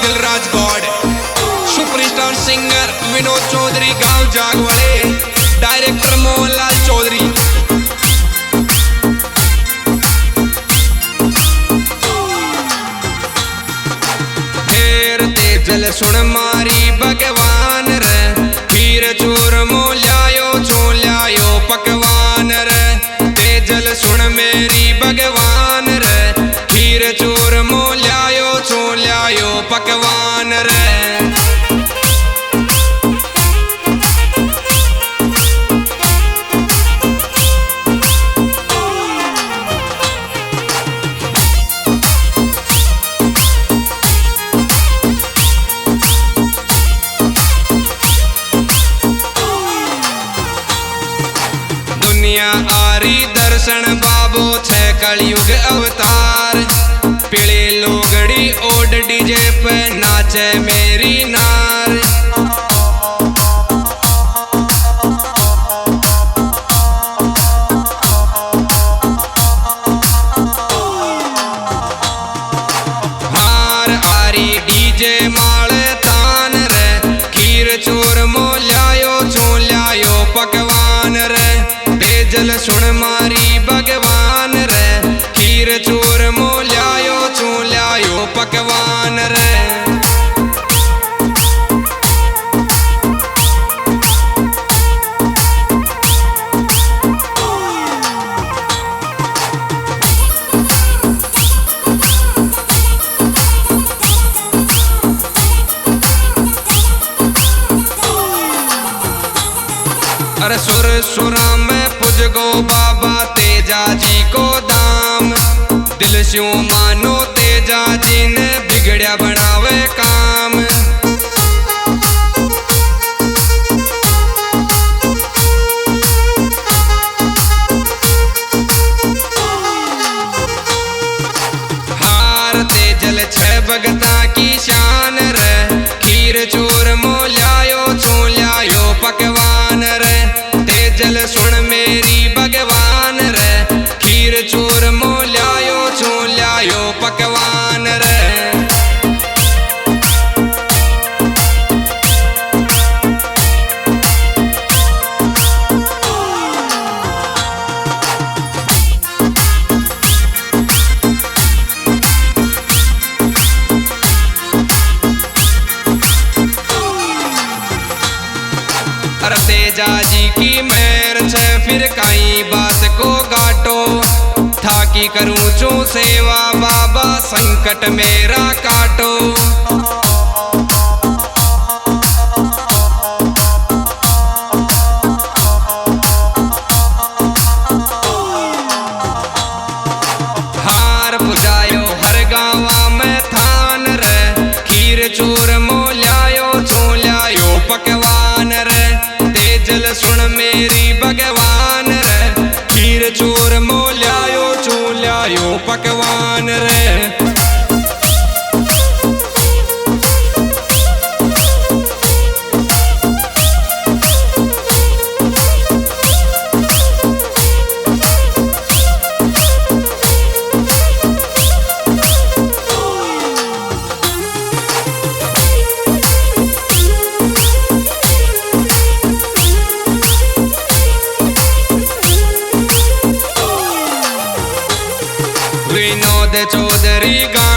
Dilraj Gaur, superstar singer Vinod Chaudhary गांव जागवाड़े, director Mohanlal Chaudhary. Tejal सुन मारी भगवान रे, खीर चूर मोल्यायो छोल्यायो पकवान रे। तेजल सुन मेरी भगवान रे, खीर चूर मोल्यायो छोल्यायो पकवान रे। आरी दर्शन बाबो छे कलयुग अवतार, पीली लोगड़ी ओड डीजे पे नाचे मेरी नार। हार आरी डीजे माल तान रे, खीर चोर मोल्यायो छोल्यायो पकवान रे। तेजल सुन मारी भगवान रे, खीर चूर मोल्यायो छोल्यायो पकवान रे। अरे सुर सुरा में पुज गो बाबा तेजा जी को दाम, दिल स्यों मानो तेजा जी ने बिगड़िया बनावे काम। हार तेजल छह भगता की शान रे, खीर चूर मोल्यायो छोल्यायो पकवान रे। तेजल सुन मेरी भगवान रे, खीर चूर मोल्यायो छोल्यायो पकवान रे। अरे तेजा जी की मेहर छे फिर काई बात को गाटो, थाकी करूं चो सेवा बाबा संकट मेरा काटो। हार पुजायो हर गाँव में थान रे, खीर चूर मोल्यायो छोल्यायो पकवान रे। तेजल सुन मेरी भगवान रे, खीर चूर मोल्यायो छोल्यायो पकवान रे। विनोद चौधरी गा